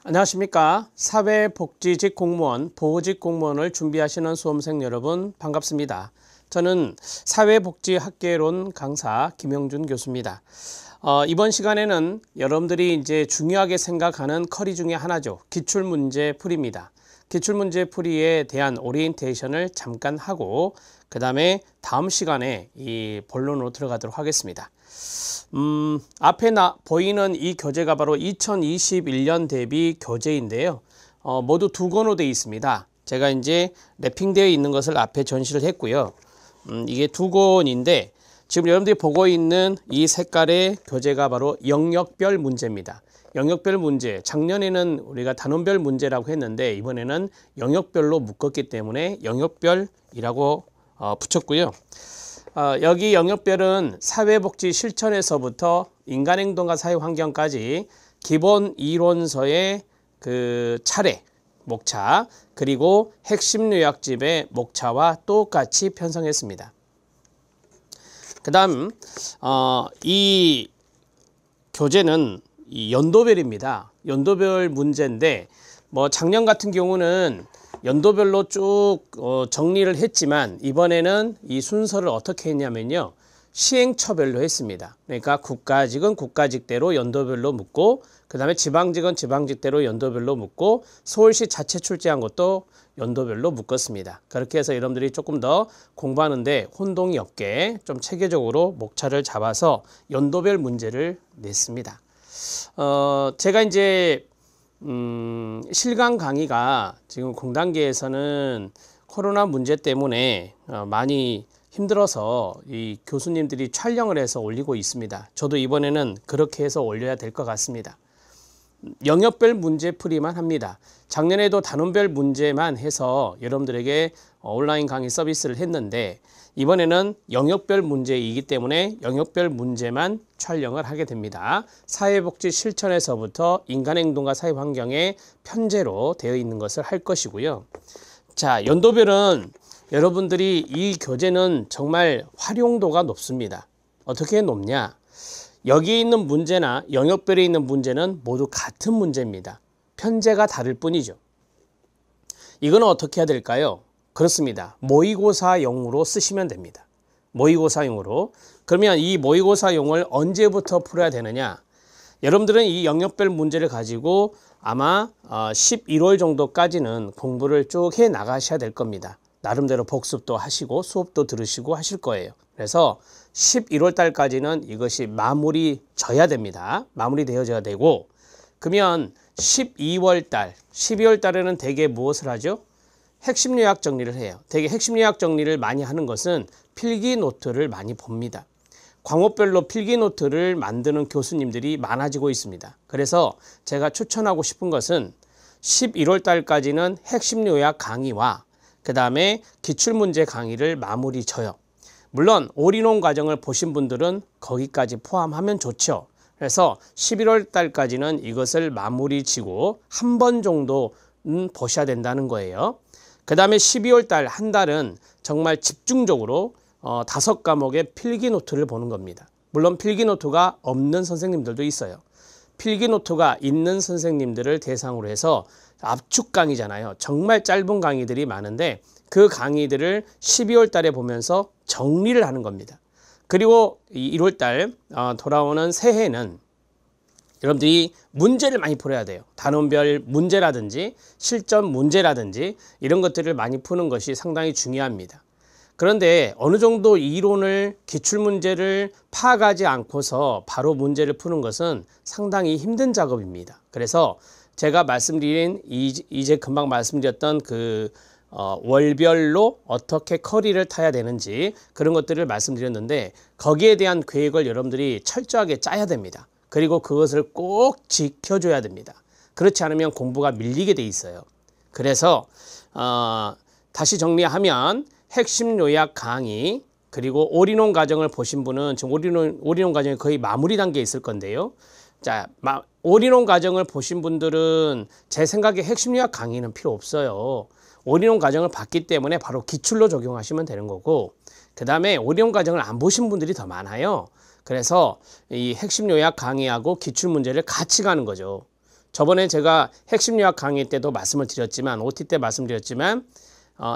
안녕하십니까. 사회복지직 공무원, 보호직 공무원을 준비하시는 수험생 여러분 반갑습니다. 저는 사회복지학개론 강사 김영준 교수입니다. 이번 시간에는 여러분들이 이제 중요하게 생각하는 커리 중에 하나죠. 기출문제 풀이입니다. 기출문제 풀이에 대한 오리엔테이션을 잠깐 하고 그 다음에 다음 시간에 이 본론으로 들어가도록 하겠습니다. 앞에 보이는 이 교재가 바로 2021년 대비 교재인데요. 모두 두 권으로 되어 있습니다. 제가 이제 랩핑되어 있는 것을 앞에 전시를 했고요. 이게 두 권인데 지금 여러분들이 보고 있는 이 색깔의 교재가 바로 영역별 문제입니다. 영역별 문제, 작년에는 우리가 단원별 문제라고 했는데 이번에는 영역별로 묶었기 때문에 영역별이라고 붙였고요. 여기 영역별은 사회복지 실천에서부터 인간행동과 사회환경까지 기본 이론서의 그 차례, 목차, 그리고 핵심 요약집의 목차와 똑같이 편성했습니다. 그 다음 이 교재는 이 연도별입니다. 연도별 문제인데 뭐 작년 같은 경우는 연도별로 쭉 정리를 했지만 이번에는 이 순서를 어떻게 했냐면요. 시행처별로 했습니다. 그러니까 국가직은 국가직대로 연도별로 묻고 그 다음에 지방직은 지방직대로 연도별로 묻고 서울시 자체 출제한 것도 연도별로 묶었습니다. 그렇게 해서 여러분들이 조금 더 공부하는데 혼동이 없게 좀 체계적으로 목차를 잡아서 연도별 문제를 냈습니다. 제가 이제 실강 강의가 지금 공단계에서는 코로나 문제 때문에 많이 힘들어서 이 교수님들이 촬영을 해서 올리고 있습니다. 저도 이번에는 그렇게 해서 올려야 될 것 같습니다. 영역별 문제 풀이만 합니다. 작년에도 단원별 문제만 해서 여러분들에게 온라인 강의 서비스를 했는데 이번에는 영역별 문제이기 때문에 영역별 문제만 촬영을 하게 됩니다. 사회복지 실천에서부터 인간행동과 사회환경의 편제로 되어 있는 것을 할 것이고요. 자, 연도별은 여러분들이 이 교재는 정말 활용도가 높습니다. 어떻게 높냐? 여기 있는 문제나 영역별에 있는 문제는 모두 같은 문제입니다. 편제가 다를 뿐이죠. 이거는 어떻게 해야 될까요? 그렇습니다. 모의고사용으로 쓰시면 됩니다. 모의고사용으로. 그러면 이 모의고사용을 언제부터 풀어야 되느냐? 여러분들은 이 영역별 문제를 가지고 아마 11월 정도까지는 공부를 쭉 해 나가셔야 될 겁니다. 나름대로 복습도 하시고 수업도 들으시고 하실 거예요. 그래서 11월 달까지는 이것이 마무리 져야 됩니다. 마무리 되어져야 되고 그러면 12월 달, 12월 달에는 대개 무엇을 하죠? 핵심 요약 정리를 해요. 되게 핵심 요약 정리를 많이 하는 것은 필기 노트를 많이 봅니다. 과목별로 필기 노트를 만드는 교수님들이 많아지고 있습니다. 그래서 제가 추천하고 싶은 것은 11월 달까지는 핵심 요약 강의와 그 다음에 기출문제 강의를 마무리 져요. 물론 올인원 과정을 보신 분들은 거기까지 포함하면 좋죠. 그래서 11월 달까지는 이것을 마무리 지고 한 번 정도는 보셔야 된다는 거예요. 그 다음에 12월 달 한 달은 정말 집중적으로 5과목의 필기 노트를 보는 겁니다. 물론 필기 노트가 없는 선생님들도 있어요. 필기 노트가 있는 선생님들을 대상으로 해서 압축 강의잖아요. 정말 짧은 강의들이 많은데 그 강의들을 12월 달에 보면서 정리를 하는 겁니다. 그리고 1월 달 돌아오는 새해는 여러분들이 문제를 많이 풀어야 돼요. 단원별 문제라든지 실전 문제라든지 이런 것들을 많이 푸는 것이 상당히 중요합니다. 그런데 어느 정도 이론을 기출문제를 파악하지 않고서 바로 문제를 푸는 것은 상당히 힘든 작업입니다. 그래서 제가 말씀드린 이제 금방 말씀드렸던 그 월별로 어떻게 커리를 타야 되는지 그런 것들을 말씀드렸는데 거기에 대한 계획을 여러분들이 철저하게 짜야 됩니다. 그리고 그것을 꼭 지켜줘야 됩니다. 그렇지 않으면 공부가 밀리게 돼 있어요. 그래서 다시 정리하면 핵심 요약 강의 그리고 올인원 과정을 보신 분은 지금 올인원 과정이 거의 마무리 단계에 있을 건데요. 자, 올인원 과정을 보신 분들은 제 생각에 핵심 요약 강의는 필요 없어요. 올인원 과정을 봤기 때문에 바로 기출로 적용하시면 되는 거고 그 다음에 올인원 과정을 안 보신 분들이 더 많아요. 그래서 이 핵심 요약 강의하고 기출 문제를 같이 가는 거죠. 저번에 제가 핵심 요약 강의 때도 말씀을 드렸지만 OT 때 말씀드렸지만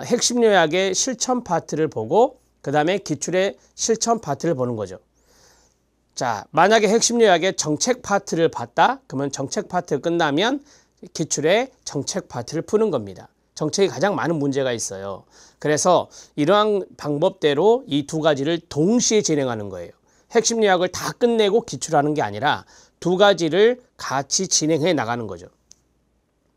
핵심 요약의 실천 파트를 보고 그 다음에 기출의 실천 파트를 보는 거죠. 자, 만약에 핵심 요약의 정책 파트를 봤다? 그러면 정책 파트 끝나면 기출의 정책 파트를 푸는 겁니다. 정책이 가장 많은 문제가 있어요. 그래서 이러한 방법대로 이 두 가지를 동시에 진행하는 거예요. 핵심 요약을 다 끝내고 기출하는 게 아니라 두 가지를 같이 진행해 나가는 거죠.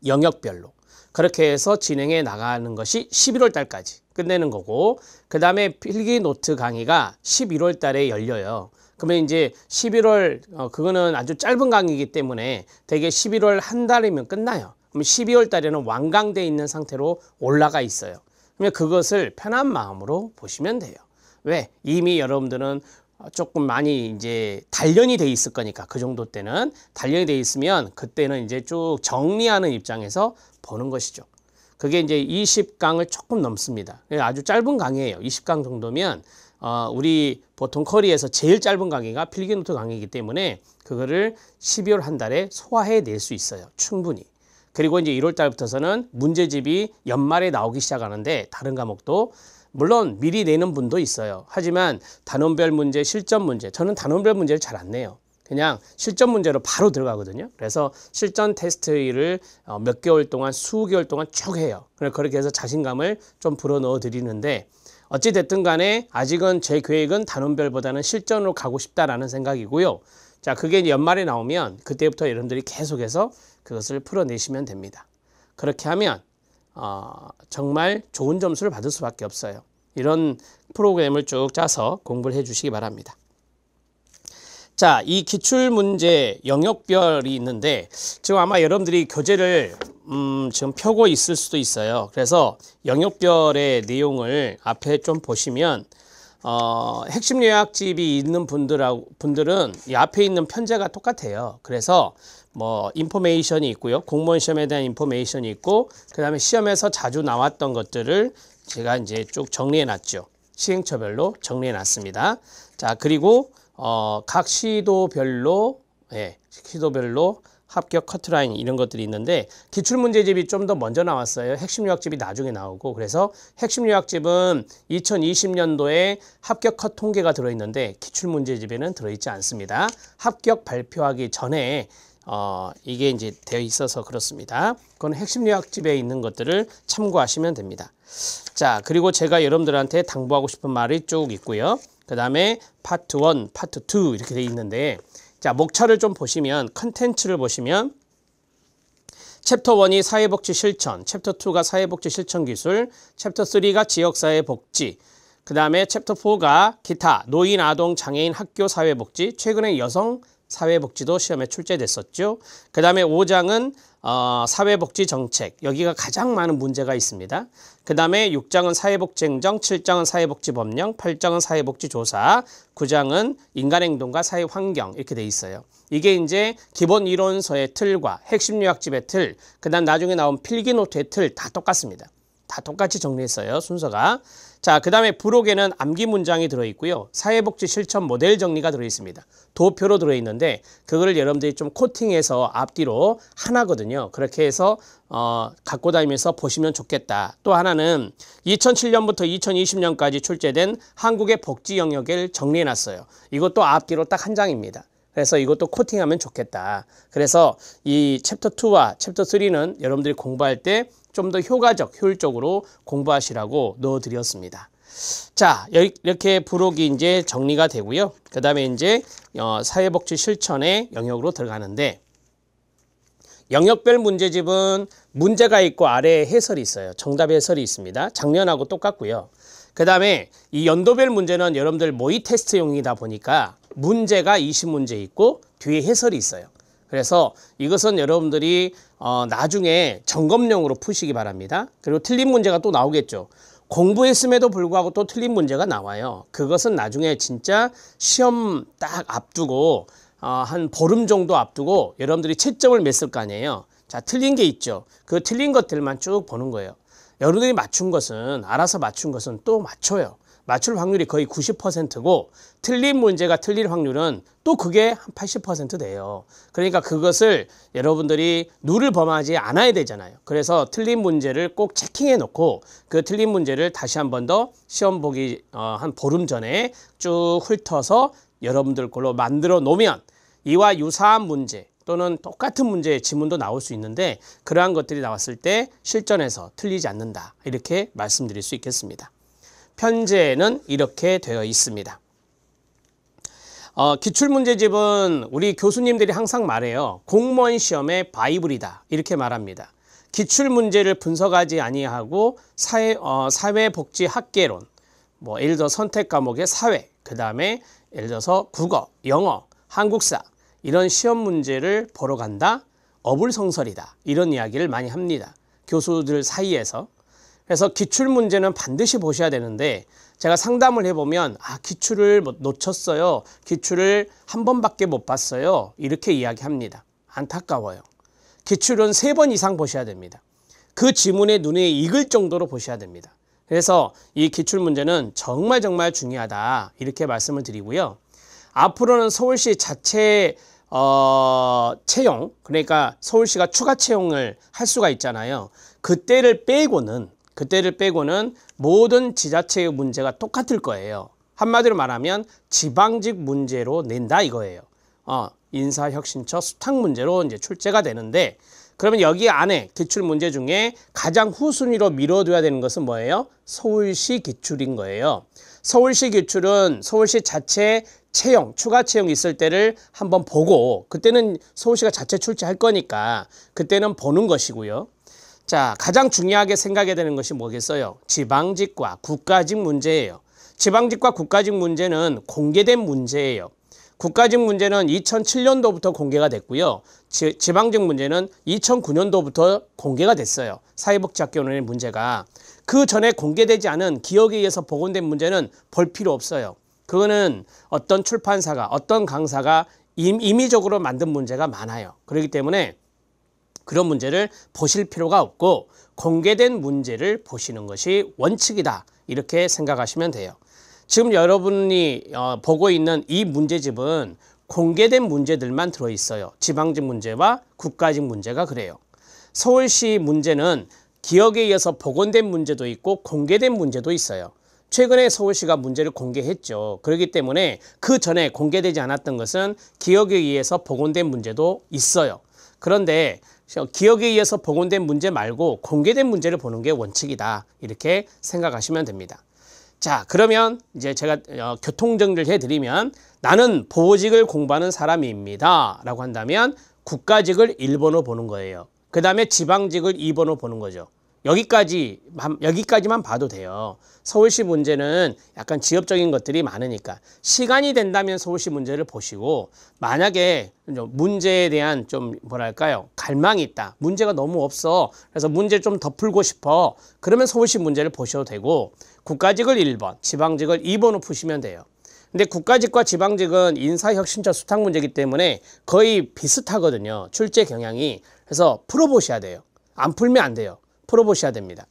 영역별로. 그렇게 해서 진행해 나가는 것이 11월 달까지 끝내는 거고, 그 다음에 필기 노트 강의가 11월 달에 열려요. 그러면 이제 11월, 그거는 아주 짧은 강의이기 때문에 대개 11월 한 달이면 끝나요. 그럼 12월 달에는 완강돼 있는 상태로 올라가 있어요. 그러면 그것을 편한 마음으로 보시면 돼요. 왜? 이미 여러분들은 조금 많이 이제 단련이 돼 있을 거니까, 그 정도 때는 단련이 돼 있으면 그때는 이제 쭉 정리하는 입장에서 보는 것이죠. 그게 이제 20강을 조금 넘습니다. 아주 짧은 강의예요. 20강 정도면 우리 보통 커리에서 제일 짧은 강의가 필기노트 강의이기 때문에 그거를 12월 한 달에 소화해 낼 수 있어요. 충분히. 그리고 이제 1월 달부터서는 문제집이 연말에 나오기 시작하는데, 다른 과목도 물론 미리 내는 분도 있어요. 하지만 단원별 문제, 실전 문제, 저는 단원별 문제를 잘 안 내요. 그냥 실전 문제로 바로 들어가거든요. 그래서 실전 테스트를 몇 개월 동안, 수개월 동안 쭉 해요. 그렇게 해서 자신감을 좀 불어넣어 드리는데, 어찌 됐든 간에 아직은 제 계획은 단원별보다는 실전으로 가고 싶다라는 생각이고요. 자, 그게 이제 연말에 나오면 그때부터 여러분들이 계속해서 그것을 풀어내시면 됩니다. 그렇게 하면 정말 좋은 점수를 받을 수밖에 없어요. 이런 프로그램을 쭉 짜서 공부를 해 주시기 바랍니다. 자, 이 기출문제 영역별이 있는데, 지금 아마 여러분들이 교재를 지금 펴고 있을 수도 있어요. 그래서 영역별의 내용을 앞에 좀 보시면 핵심 요약집이 있는 분들은 이 앞에 있는 편제가 똑같아요. 그래서 뭐 인포메이션이 있고요. 공무원 시험에 대한 인포메이션이 있고, 그 다음에 시험에서 자주 나왔던 것들을 제가 이제 쭉 정리해 놨죠. 시행처별로 정리해 놨습니다. 자, 그리고 각 시도별로 합격 커트라인 이런 것들이 있는데, 기출문제집이 좀 더 먼저 나왔어요. 핵심 요약집이 나중에 나오고. 그래서 핵심 요약집은 2020년도에 합격 컷 통계가 들어있는데 기출문제집에는 들어있지 않습니다. 합격 발표하기 전에 이게 이제 되어 있어서 그렇습니다. 그건 핵심 요약집에 있는 것들을 참고하시면 됩니다. 자, 그리고 제가 여러분들한테 당부하고 싶은 말이 쭉 있고요. 그 다음에 파트 1, 파트 2 이렇게 되어 있는데, 자, 목차를 좀 보시면, 컨텐츠를 보시면 챕터 1이 사회복지 실천, 챕터 2가 사회복지 실천 기술, 챕터 3가 지역사회복지, 그 다음에 챕터 4가 기타, 노인, 아동, 장애인, 학교 사회복지, 최근에 여성 사회복지도 시험에 출제됐었죠. 그 다음에 5장은 사회복지 정책, 여기가 가장 많은 문제가 있습니다. 그 다음에 6장은 사회복지 행정, 7장은 사회복지 법령, 8장은 사회복지 조사, 9장은 인간행동과 사회환경 이렇게 돼 있어요. 이게 이제 기본 이론서의 틀과 핵심 요약집의 틀, 그 다음 나중에 나온 필기노트의 틀 다 똑같습니다. 다 똑같이 정리했어요, 순서가. 자, 그 다음에 부록에는 암기 문장이 들어있고요. 사회복지 실천 모델 정리가 들어있습니다. 도표로 들어있는데 그거를 여러분들이 좀 코팅해서 앞뒤로 하나거든요. 그렇게 해서 갖고 다니면서 보시면 좋겠다. 또 하나는 2007년부터 2020년까지 출제된 한국의 복지 영역을 정리해놨어요. 이것도 앞뒤로 딱 한 장입니다. 그래서 이것도 코팅하면 좋겠다. 그래서 이 챕터 2와 챕터 3는 여러분들이 공부할 때 좀 더 효율적으로 공부하시라고 넣어드렸습니다. 자, 이렇게 부록이 이제 정리가 되고요. 그 다음에 이제 사회복지 실천의 영역으로 들어가는데, 영역별 문제집은 문제가 있고 아래에 해설이 있어요. 정답 해설이 있습니다. 작년하고 똑같고요. 그 다음에 이 연도별 문제는 여러분들 모의 테스트용이다 보니까 문제가 20문제 있고 뒤에 해설이 있어요. 그래서 이것은 여러분들이 나중에 점검용으로 푸시기 바랍니다. 그리고 틀린 문제가 또 나오겠죠. 공부했음에도 불구하고 또 틀린 문제가 나와요. 그것은 나중에 진짜 시험 딱 앞두고 한 보름 정도 앞두고 여러분들이 채점을 맸을 거 아니에요. 자, 틀린 게 있죠. 그 틀린 것들만 쭉 보는 거예요. 여러분들이 맞춘 것은, 알아서 맞춘 것은 또 맞춰요. 맞출 확률이 거의 90%고 틀린 문제가 틀릴 확률은 또 그게 한 80% 돼요. 그러니까 그것을 여러분들이 룰을 범하지 않아야 되잖아요. 그래서 틀린 문제를 꼭 체킹해 놓고 그 틀린 문제를 다시 한 번 더 시험 보기 한 보름 전에 쭉 훑어서 여러분들 걸로 만들어 놓으면 이와 유사한 문제 또는 똑같은 문제의 지문도 나올 수 있는데 그러한 것들이 나왔을 때 실전에서 틀리지 않는다. 이렇게 말씀드릴 수 있겠습니다. 편제는 이렇게 되어 있습니다. 기출문제집은 우리 교수님들이 항상 말해요. 공무원 시험의 바이블이다. 이렇게 말합니다. 기출문제를 분석하지 아니하고 사회복지학개론, 뭐 예를 들어 선택 과목의 사회, 그 다음에 예를 들어서 국어, 영어, 한국사 이런 시험 문제를 보러 간다? 어불성설이다. 이런 이야기를 많이 합니다. 교수들 사이에서. 그래서 기출문제는 반드시 보셔야 되는데 제가 상담을 해보면 기출을 놓쳤어요. 기출을 한 번밖에 못 봤어요. 이렇게 이야기합니다. 안타까워요. 기출은 3번 이상 보셔야 됩니다. 그 지문에 눈에 익을 정도로 보셔야 됩니다. 그래서 이 기출문제는 정말 중요하다. 이렇게 말씀을 드리고요. 앞으로는 서울시 자체 채용, 그러니까 서울시가 추가 채용을 할 수가 있잖아요. 그때를 빼고는 모든 지자체의 문제가 똑같을 거예요. 한마디로 말하면 지방직 문제로 낸다 이거예요. 인사혁신처 수탁 문제로 이제 출제가 되는데 그러면 여기 안에 기출 문제 중에 가장 후순위로 밀어둬야 되는 것은 뭐예요? 서울시 기출인 거예요. 서울시 기출은 서울시 자체 채용, 추가 채용 있을 때를 한번 보고 그때는 서울시가 자체 출제할 거니까 그때는 보는 것이고요. 자, 가장 중요하게 생각해야 되는 것이 뭐겠어요? 지방직과 국가직 문제예요. 지방직과 국가직 문제는 공개된 문제예요. 국가직 문제는 2007년도부터 공개가 됐고요. 지방직 문제는 2009년도부터 공개가 됐어요. 사회복지학개론의 문제가. 그 전에 공개되지 않은 기억에 의해서 복원된 문제는 볼 필요 없어요. 그거는 어떤 출판사가, 어떤 강사가 임의적으로 만든 문제가 많아요. 그렇기 때문에 그런 문제를 보실 필요가 없고 공개된 문제를 보시는 것이 원칙이다. 이렇게 생각하시면 돼요. 지금 여러분이 보고 있는 이 문제집은 공개된 문제들만 들어있어요. 지방직 문제와 국가직 문제가 그래요. 서울시 문제는 기억에 의해서 복원된 문제도 있고 공개된 문제도 있어요. 최근에 서울시가 문제를 공개했죠. 그렇기 때문에 그 전에 공개되지 않았던 것은 기억에 의해서 복원된 문제도 있어요. 그런데 기억에 의해서 복원된 문제 말고 공개된 문제를 보는 게 원칙이다. 이렇게 생각하시면 됩니다. 자, 그러면 이제 제가 교통정리를 해드리면 나는 보직을 공부하는 사람입니다. 라고 한다면 국가직을 1번으로 보는 거예요. 그 다음에 지방직을 2번으로 보는 거죠. 여기까지만 봐도 돼요. 서울시 문제는 약간 지엽적인 것들이 많으니까 시간이 된다면 서울시 문제를 보시고 만약에 문제에 대한 좀 뭐랄까요 갈망이 있다. 문제가 너무 없어. 그래서 문제를 좀 더 풀고 싶어. 그러면 서울시 문제를 보셔도 되고 국가직을 1번, 지방직을 2번으로 푸시면 돼요. 근데 국가직과 지방직은 인사혁신처 수탁 문제이기 때문에 거의 비슷하거든요. 출제 경향이. 그래서 풀어보셔야 돼요. 안 풀면 안 돼요. 풀어보셔야 됩니다.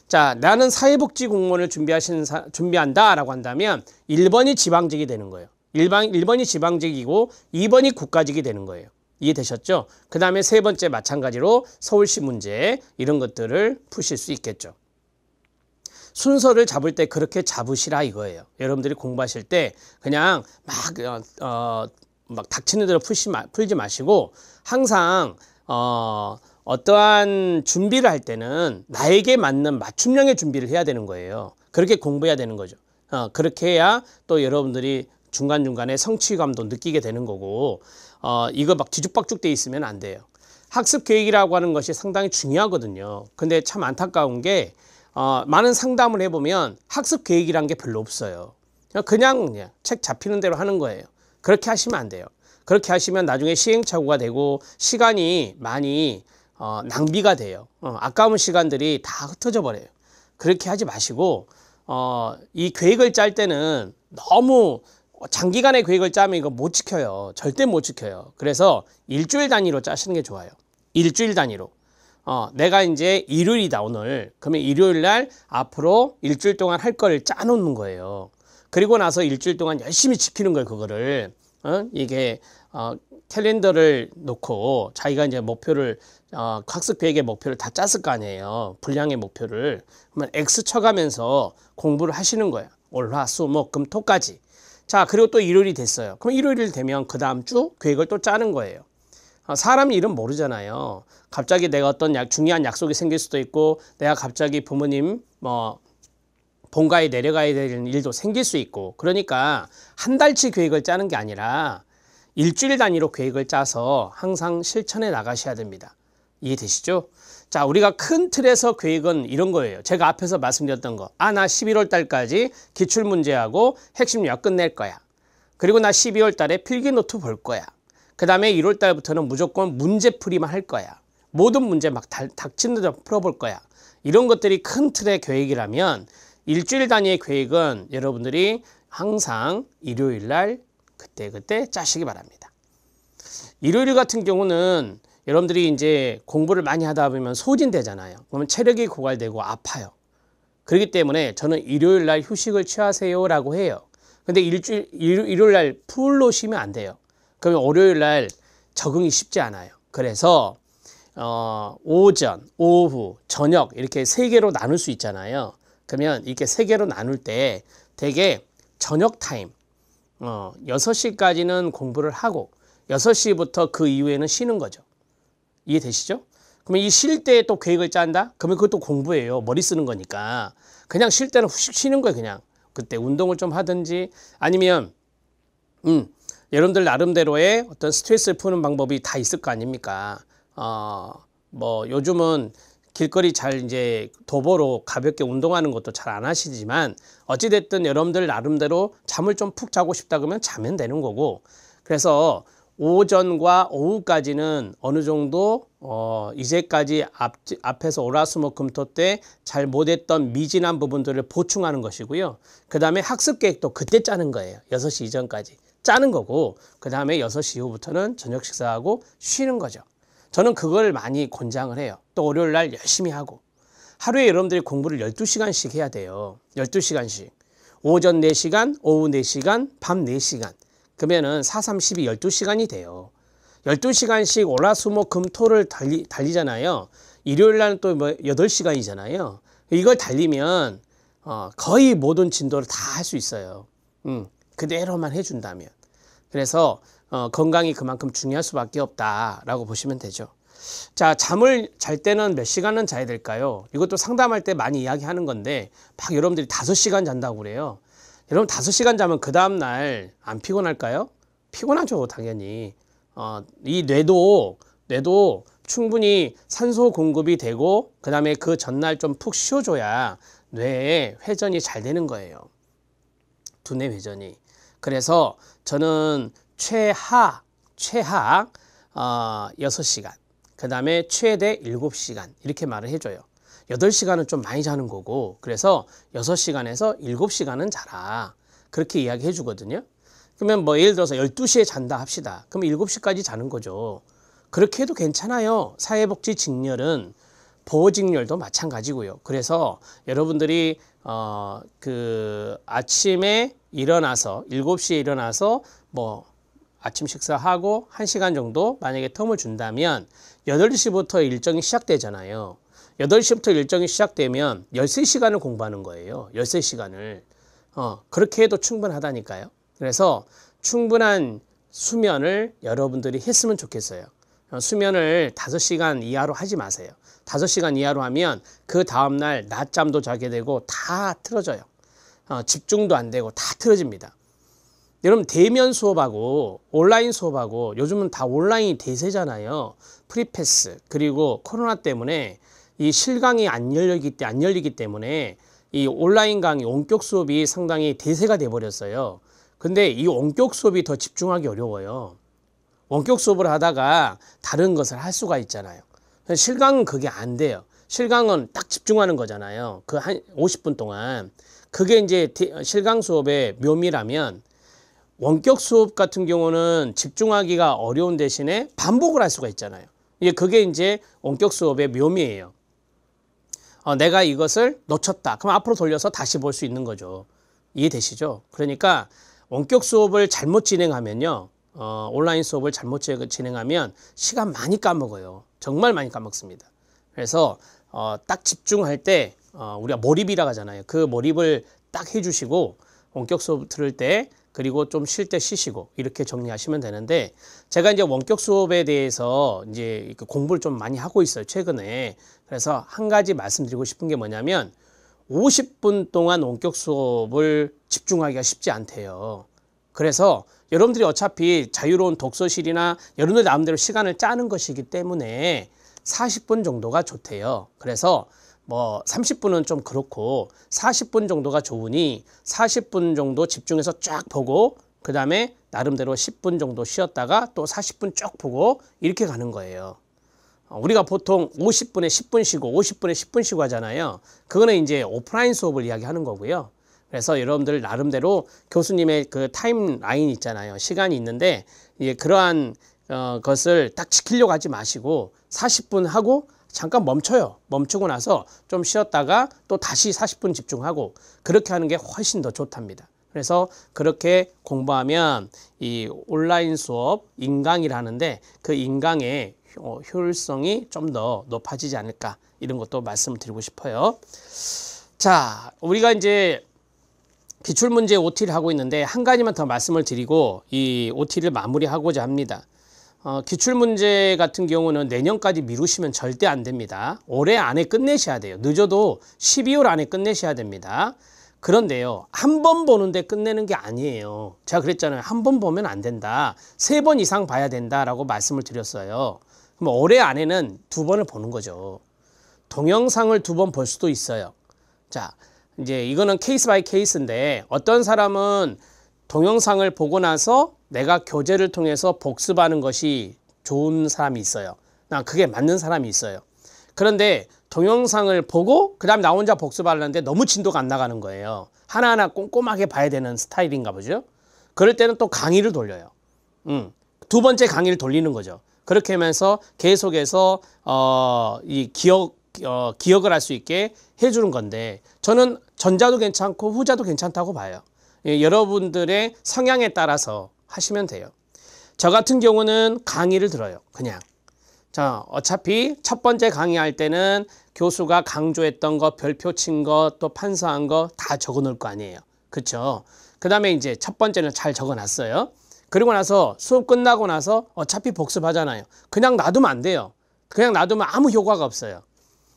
자, 나는 사회복지 공무원을 준비한다라고 한다면 1번이 지방직이 되는 거예요. 1번이 지방직이고 2번이 국가직이 되는 거예요. 이해되셨죠? 그 다음에 세 번째 마찬가지로 서울시 문제 이런 것들을 푸실 수 있겠죠. 순서를 잡을 때 그렇게 잡으시라 이거예요. 여러분들이 공부하실 때 그냥 막 닥치는 대로 풀지 마시고 항상 어떠한 준비를 할 때는 나에게 맞는 맞춤형의 준비를 해야 되는 거예요. 그렇게 공부해야 되는 거죠. 그렇게 해야 또 여러분들이 중간중간에 성취감도 느끼게 되는 거고 이거 막 뒤죽박죽 돼 있으면 안 돼요. 학습 계획이라고 하는 것이 상당히 중요하거든요. 근데 참 안타까운 게 많은 상담을 해보면 학습 계획이란 게 별로 없어요. 그냥 책 잡히는 대로 하는 거예요. 그렇게 하시면 안 돼요. 그렇게 하시면 나중에 시행착오가 되고 시간이 많이 낭비가 돼요. 아까운 시간들이 다 흩어져 버려요. 그렇게 하지 마시고 이 계획을 짤 때는 너무 장기간의 계획을 짜면 이거 못 지켜요. 절대 못 지켜요. 그래서 일주일 단위로 짜시는 게 좋아요. 일주일 단위로. 내가 이제 일요일이다 오늘. 그러면 일요일 날 앞으로 일주일 동안 할 거를 짜놓는 거예요. 그리고 나서 일주일 동안 열심히 지키는 거예요. 그거를 이게 캘린더를 놓고 자기가 이제 목표를 학습 계획의 목표를 다 짰을 거 아니에요. 분량의 목표를. 그러면 X 쳐가면서 공부를 하시는 거예요. 월, 화, 수, 목, 금, 토까지. 자, 그리고 또 일요일이 됐어요. 그럼 일요일 되면 그 다음 주 계획을 또 짜는 거예요. 사람 일은 모르잖아요. 갑자기 내가 어떤 중요한 약속이 생길 수도 있고, 내가 갑자기 부모님 본가에 내려가야 되는 일도 생길 수 있고, 그러니까 한 달치 계획을 짜는 게 아니라 일주일 단위로 계획을 짜서 항상 실천해 나가셔야 됩니다. 이해되시죠? 자, 우리가 큰 틀에서 계획은 이런 거예요. 제가 앞에서 말씀드렸던 거. 나 11월 달까지 기출문제하고 핵심 요약 끝낼 거야. 그리고 나 12월 달에 필기노트 볼 거야. 그 다음에 1월 달부터는 무조건 문제풀이만 할 거야. 모든 문제 막 닥치는 대로 풀어볼 거야. 이런 것들이 큰 틀의 계획이라면 일주일 단위의 계획은 여러분들이 항상 일요일 날 그때 짜시기 바랍니다. 일요일 같은 경우는 여러분들이 이제 공부를 많이 하다 보면 소진되잖아요. 그러면 체력이 고갈되고 아파요. 그렇기 때문에 저는 일요일 날 휴식을 취하세요 라고 해요. 근데 일요일 날 풀로 쉬면 안 돼요. 그러면 월요일 날 적응이 쉽지 않아요. 그래서 오전, 오후, 저녁 이렇게 3개로 나눌 수 있잖아요. 그러면 이렇게 3개로 나눌 때 되게 저녁 타임 6시까지는 공부를 하고 6시부터 그 이후에는 쉬는 거죠. 이해되시죠? 그러면 이 쉴 때 또 계획을 짠다? 그러면 그것도 공부예요. 머리 쓰는 거니까. 그냥 쉴 때는 후식 쉬는 거예요. 그냥. 그때 운동을 좀 하든지 아니면 여러분들 나름대로의 어떤 스트레스를 푸는 방법이 다 있을 거 아닙니까? 뭐 요즘은 길거리 잘 이제 도보로 가볍게 운동하는 것도 잘 안 하시지만 어찌됐든 여러분들 나름대로 잠을 좀 푹 자고 싶다 그러면 자면 되는 거고, 그래서 오전과 오후까지는 어느 정도 이제까지 앞에서 월화수목금토 때 잘 못했던 미진한 부분들을 보충하는 것이고요. 그 다음에 학습 계획도 그때 짜는 거예요. 6시 이전까지 짜는 거고, 그 다음에 6시 이후부터는 저녁 식사하고 쉬는 거죠. 저는 그걸 많이 권장을 해요. 또 월요일 날 열심히 하고, 하루에 여러분들이 공부를 12시간씩 해야 돼요. 12시간씩. 오전 4시간, 오후 4시간, 밤 4시간. 그러면은 4, 3, 12, 12시간이 돼요. 12시간씩 월화수목금토를 달리잖아요. 일요일 날은 또 8시간이잖아요. 이걸 달리면 거의 모든 진도를 다 할 수 있어요. 그대로만 해준다면. 그래서 건강이 그만큼 중요할 수밖에 없다라고 보시면 되죠. 자, 잠을 잘 때는 몇 시간은 자야 될까요? 이것도 상담할 때 많이 이야기하는 건데 막 여러분들이 5시간 잔다고 그래요. 여러분 5시간 자면 그 다음날 안 피곤할까요? 피곤하죠, 당연히. 이 뇌도 충분히 산소 공급이 되고 그 다음에 그 전날 좀 푹 쉬어줘야 뇌에 회전이 잘 되는 거예요. 두뇌 회전이. 그래서 저는 최하 6시간, 그 다음에 최대 7시간 이렇게 말을 해줘요. 8시간은 좀 많이 자는 거고, 그래서 6시간에서 7시간은 자라, 그렇게 이야기해 주거든요. 그러면 뭐 예를 들어서 12시에 잔다 합시다. 그럼 7시까지 자는 거죠. 그렇게 해도 괜찮아요. 사회복지 직렬은 보호직렬도 마찬가지고요. 그래서 여러분들이 그 아침에 일어나서 7시에 일어나서 뭐 아침 식사하고 1시간 정도 만약에 텀을 준다면 8시부터 일정이 시작되잖아요. 8시부터 일정이 시작되면 13시간을 공부하는 거예요. 13시간을. 그렇게 해도 충분하다니까요. 그래서 충분한 수면을 여러분들이 했으면 좋겠어요. 수면을 5시간 이하로 하지 마세요. 5시간 이하로 하면 그 다음날 낮잠도 자게 되고 다 틀어져요. 집중도 안 되고 다 틀어집니다. 여러분 대면 수업하고 온라인 수업하고 요즘은 다 온라인이 대세잖아요. 프리패스 그리고 코로나 때문에 이 실강이 안 열리기 때문에 이 온라인 강의 원격 수업이 상당히 대세가 돼 버렸어요. 근데 이 원격 수업이 더 집중하기 어려워요. 원격 수업을 하다가 다른 것을 할 수가 있잖아요. 실강은 그게 안 돼요. 실강은 딱 집중하는 거잖아요. 그 한 50분 동안. 그게 이제 실강 수업의 묘미라면, 원격 수업 같은 경우는 집중하기가 어려운 대신에 반복을 할 수가 있잖아요. 그게 이제 원격 수업의 묘미예요. 내가 이것을 놓쳤다. 그럼 앞으로 돌려서 다시 볼 수 있는 거죠. 이해되시죠? 그러니까 원격 수업을 잘못 진행하면요. 온라인 수업을 잘못 진행하면 시간 많이 까먹어요. 정말 많이 까먹습니다. 그래서 딱 집중할 때 우리가 몰입이라고 하잖아요. 그 몰입을 딱 해주시고 원격 수업 들을 때 그리고 좀 쉴 때 쉬시고 이렇게 정리하시면 되는데 제가 이제 원격 수업에 대해서 이제 공부를 좀 많이 하고 있어요. 최근에. 그래서 한 가지 말씀드리고 싶은 게 뭐냐면 50분 동안 원격 수업을 집중하기가 쉽지 않대요. 그래서 여러분들이 어차피 자유로운 독서실이나 여러분들 나름대로 시간을 짜는 것이기 때문에 40분 정도가 좋대요. 그래서 뭐 30분은 좀 그렇고 40분 정도가 좋으니 40분 정도 집중해서 쫙 보고 그 다음에 나름대로 10분 정도 쉬었다가 또 40분 쭉 보고 이렇게 가는 거예요. 우리가 보통 50분에 10분 쉬고 50분에 10분 쉬고 하잖아요. 그거는 이제 오프라인 수업을 이야기하는 거고요. 그래서 여러분들 나름대로 교수님의 그 타임라인 있잖아요. 시간이 있는데 그러한 것을 딱 지키려고 하지 마시고 40분 하고 잠깐 멈춰요. 멈추고 나서 좀 쉬었다가 또 다시 40분 집중하고 그렇게 하는 게 훨씬 더 좋답니다. 그래서 그렇게 공부하면 이 온라인 수업 인강이라는데 그 인강의 효율성이 좀 더 높아지지 않을까 이런 것도 말씀을 드리고 싶어요. 자, 우리가 이제 기출문제 OT를 하고 있는데 한 가지만 더 말씀을 드리고 이 OT를 마무리하고자 합니다. 기출문제 같은 경우는 내년까지 미루시면 절대 안 됩니다. 올해 안에 끝내셔야 돼요. 늦어도 12월 안에 끝내셔야 됩니다. 그런데요, 한 번 보는데 끝내는 게 아니에요. 제가 그랬잖아요. 한 번 보면 안 된다. 3번 이상 봐야 된다라고 말씀을 드렸어요. 그럼 올해 안에는 2번을 보는 거죠. 동영상을 2번 볼 수도 있어요. 자, 이제 이거는 케이스 바이 케이스인데 어떤 사람은 동영상을 보고 나서 내가 교재를 통해서 복습하는 것이 좋은 사람이 있어요. 그게 맞는 사람이 있어요. 그런데 동영상을 보고 그 다음에 나 혼자 복습하려는데 너무 진도가 안 나가는 거예요. 하나하나 꼼꼼하게 봐야 되는 스타일인가 보죠. 그럴 때는 또 강의를 돌려요. 2번째 강의를 돌리는 거죠. 그렇게 하면서 계속해서 이 기억을 할 수 있게 해주는 건데 저는 전자도 괜찮고 후자도 괜찮다고 봐요. 여러분들의 성향에 따라서 하시면 돼요. 저 같은 경우는 강의를 들어요. 그냥. 자, 어차피 첫 번째 강의할 때는 교수가 강조했던 거, 별표 친 거, 또 판서한 거 다 적어 놓을 거 아니에요. 그렇죠? 그 다음에 이제 첫 번째는 잘 적어 놨어요. 그리고 나서 수업 끝나고 나서 어차피 복습하잖아요. 그냥 놔두면 안 돼요. 그냥 놔두면 아무 효과가 없어요.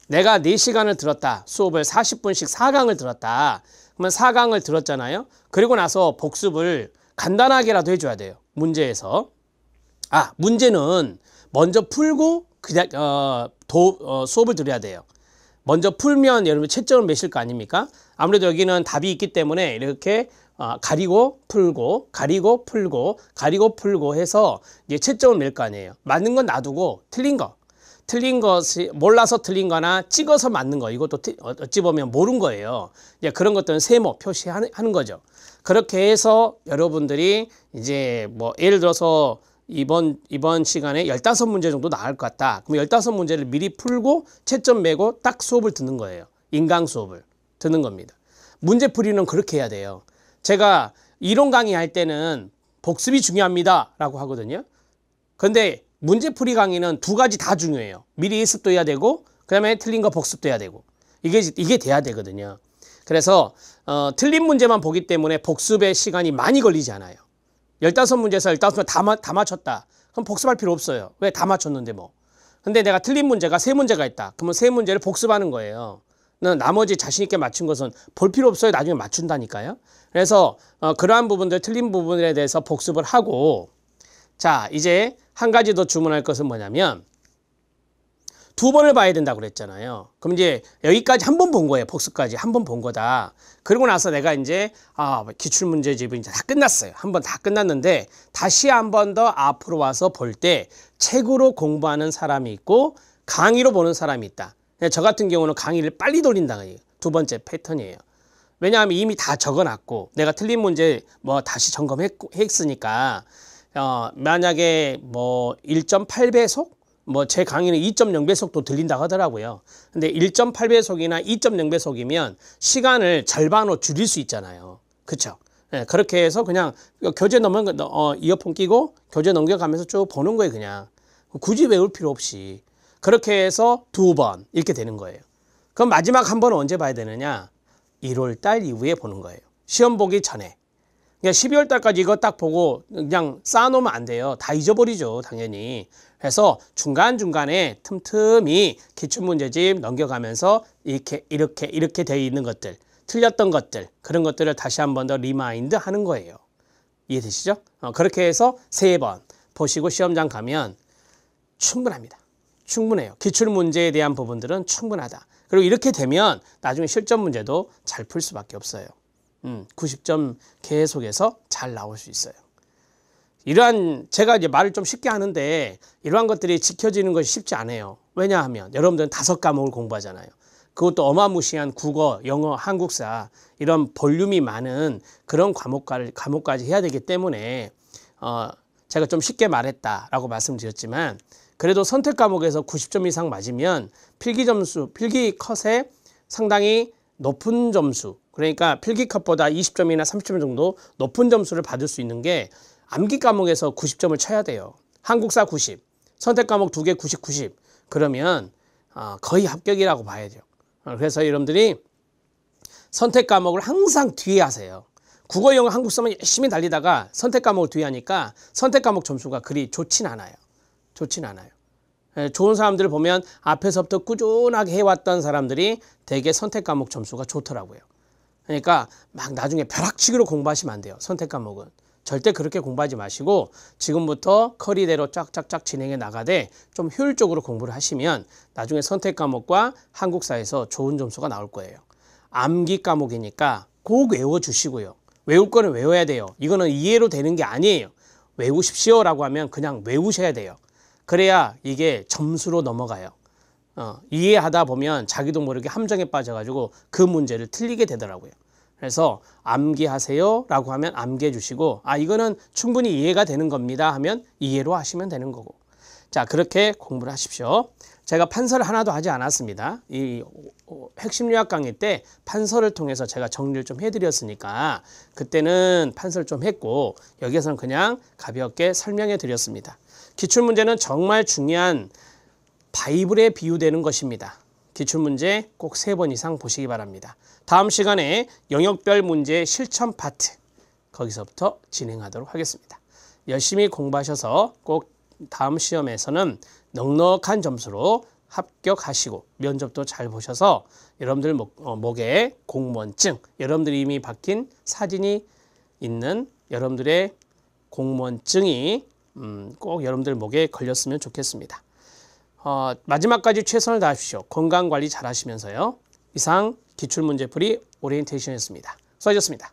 내가 4시간을 들었다. 수업을 40분씩 4강을 들었다. 그러면 4강을 들었잖아요. 그리고 나서 복습을 간단하게라도 해줘야 돼요. 문제에서. 문제는 먼저 풀고 그냥 수업을 들어야 돼요. 먼저 풀면 여러분 채점을 매실 거 아닙니까? 아무래도 여기는 답이 있기 때문에 이렇게 가리고 풀고 가리고 풀고 가리고 풀고 해서 이제 채점을 맬 거 아니에요. 맞는 건 놔두고 틀린 것이 몰라서 틀린 거나 찍어서 맞는 거 이것도 어찌 보면 모른 거예요. 이제 그런 것들은 세모 표시하는 거죠. 그렇게 해서 여러분들이 이제 뭐 예를 들어서 이번 시간에 15문제 정도 나올 것 같다. 그럼 15문제를 미리 풀고 채점 매고 딱 수업을 듣는 거예요. 인강 수업을 듣는 겁니다. 문제풀이는 그렇게 해야 돼요. 제가 이론 강의할 때는 복습이 중요합니다 라고 하거든요. 근데 문제풀이 강의는 2가지 다 중요해요. 미리 예습도 해야 되고 그 다음에 틀린 거 복습도 해야 되고 이게 돼야 되거든요. 그래서 틀린 문제만 보기 때문에 복습의 시간이 많이 걸리지 않아요. 15문제에서 15문 다 맞췄다. 그럼 복습할 필요 없어요. 왜? 다 맞췄는데 뭐. 근데 내가 틀린 문제가 3문제가 있다. 그러면 3문제를 복습하는 거예요. 나머지 자신 있게 맞춘 것은 볼 필요 없어요. 나중에 맞춘다니까요. 그래서 그러한 부분들 틀린 부분에 대해서 복습을 하고 자 이제 한 가지 더 주문할 것은 뭐냐면 2번을 봐야 된다고 그랬잖아요. 그럼 이제 여기까지 한 번 본 거예요. 복습까지 한 번 본 거다. 그리고 나서 내가 이제 기출문제집은 이제 다 끝났어요. 한 번 다 끝났는데 다시 한 번 더 앞으로 와서 볼 때 책으로 공부하는 사람이 있고 강의로 보는 사람이 있다. 저 같은 경우는 강의를 빨리 돌린다는 거예요. 2번째 패턴이에요. 왜냐하면 이미 다 적어놨고 내가 틀린 문제 뭐 다시 점검했으니까 만약에 뭐 1.8배속 뭐 제 강의는 2.0배속도 들린다고 하더라고요. 근데 1.8배속이나 2.0배속이면 시간을 절반으로 줄일 수 있잖아요. 그쵸? 네, 그렇게 해서 그냥 교재 이어폰 끼고 교재 넘겨가면서 쭉 보는 거예요, 그냥. 굳이 외울 필요 없이. 그렇게 해서 2번 이렇게 되는 거예요. 그럼 마지막 한 번은 언제 봐야 되느냐? 1월 달 이후에 보는 거예요. 시험 보기 전에. 그러니까 12월 달까지 이거 딱 보고 그냥 쌓아놓으면 안 돼요. 다 잊어버리죠, 당연히. 그래서 중간중간에 틈틈이 기출문제집 넘겨가면서 이렇게 되어 있는 것들, 틀렸던 것들, 그런 것들을 다시 한 번 더 리마인드 하는 거예요. 이해되시죠? 그렇게 해서 3번 보시고 시험장 가면 충분합니다. 충분해요. 기출문제에 대한 부분들은 충분하다. 그리고 이렇게 되면 나중에 실전 문제도 잘 풀 수밖에 없어요. 90점 계속해서 잘 나올 수 있어요. 이러한 제가 이제 말을 좀 쉽게 하는데 이러한 것들이 지켜지는 것이 쉽지 않아요. 왜냐하면 여러분들은 5과목을 공부하잖아요. 그것도 어마무시한 국어, 영어, 한국사 이런 볼륨이 많은 그런 과목까지 해야 되기 때문에 제가 좀 쉽게 말했다라고 말씀드렸지만 그래도 선택 과목에서 90점 이상 맞으면 필기 컷에 상당히 높은 점수, 그러니까 필기 컷보다 20점이나 30점 정도 높은 점수를 받을 수 있는 게 암기 과목에서 90점을 쳐야 돼요. 한국사 90, 선택 과목 2개 90, 90. 그러면 거의 합격이라고 봐야죠. 그래서 여러분들이 선택 과목을 항상 뒤에 하세요. 국어, 영어, 한국사만 열심히 달리다가 선택 과목을 뒤에 하니까 선택 과목 점수가 그리 좋진 않아요. 좋진 않아요. 좋은 사람들을 보면 앞에서부터 꾸준하게 해왔던 사람들이 대개 선택 과목 점수가 좋더라고요. 그러니까 막 나중에 벼락치기로 공부하시면 안 돼요. 선택 과목은. 절대 그렇게 공부하지 마시고 지금부터 커리대로 쫙쫙쫙 진행해 나가되 좀 효율적으로 공부를 하시면 나중에 선택 과목과 한국사에서 좋은 점수가 나올 거예요. 암기 과목이니까 꼭 외워주시고요. 외울 거는 외워야 돼요. 이거는 이해로 되는 게 아니에요. 외우십시오라고 하면 그냥 외우셔야 돼요. 그래야 이게 점수로 넘어가요. 이해하다 보면 자기도 모르게 함정에 빠져가지고 그 문제를 틀리게 되더라고요. 그래서 암기하세요 라고 하면 암기해 주시고 이거는 충분히 이해가 되는 겁니다 하면 이해로 하시면 되는 거고. 자, 그렇게 공부를 하십시오. 제가 판서를 하나도 하지 않았습니다. 이 핵심 요약 강의 때 판서를 통해서 제가 정리를 좀 해드렸으니까 그때는 판서를 좀 했고 여기에서는 그냥 가볍게 설명해 드렸습니다. 기출문제는 정말 중요한 바이블에 비유되는 것입니다. 기출문제 꼭 3번 이상 보시기 바랍니다. 다음 시간에 영역별 문제 실천 파트 거기서부터 진행하도록 하겠습니다. 열심히 공부하셔서 꼭 다음 시험에서는 넉넉한 점수로 합격하시고 면접도 잘 보셔서 여러분들 목에 공무원증, 여러분들이 이미 박힌 사진이 있는 여러분들의 공무원증이 꼭 여러분들 목에 걸렸으면 좋겠습니다. 마지막까지 최선을 다하십시오. 건강관리 잘 하시면서요. 이상 기출문제풀이 오리엔테이션이었습니다. 수고하셨습니다.